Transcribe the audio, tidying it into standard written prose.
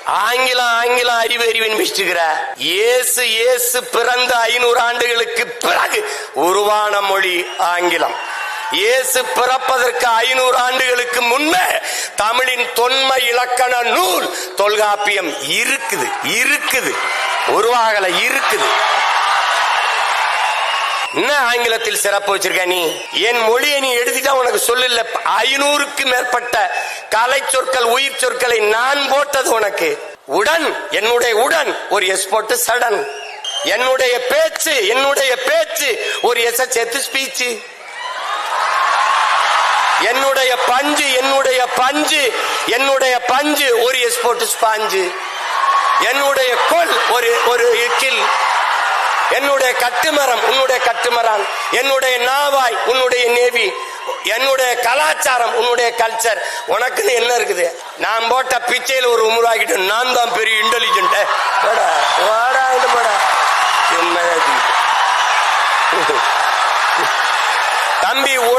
ஆங்கிலம் அறிவின் பிடிச்சிருக்கிற. இயேசு பிறந்த 500 ஆண்டுகளுக்கு பிறகு உருவான மொழி ஆங்கிலம். இயேசு பிறப்பதற்கு 500 ஆண்டுகளுக்கு முன்பே தமிழின் தொன்மை இலக்கண நூல் தொல்காப்பியம் இருக்குது. உருவாகல, இருக்குது. என்ன ஆங்கிலத்தில் சிறப்பு வச்சிருக்க நீ? என் மொழியை நீ எடுத்துட்டா உனக்கு சொல்லல. 500க்கு மேற்பட்ட கலை சொற்கள், உயிர் சொற்களை நான் போட்டது உனக்கு. உடன், என்னுடைய உடன் ஒரு எஸ் போட்டு சடன். என்னுடைய பேச்சு ஒரு எஸ் சேர்த்து ஸ்பீச். என்னுடைய பஞ்சு ஒரு எஸ் போட்டு ஸ்பாஞ்சு. என்னுடைய கொல் ஒரு கில். என்னுடைய கட்டுமரம் உன்னுடைய கட்டுமரான். என்னுடைய நாவாய் உன்னுடைய நேவி. என்னுடைய கலாச்சாரம் உன்னுடைய கல்ச்சர். உனக்குன்னு என்ன இருக்குது? நான் போட்ட பிச்சையில் ஒரு உருவாக்கிட்டு நான் தான் பெரிய இன்டெலிஜென்ட். தம்பி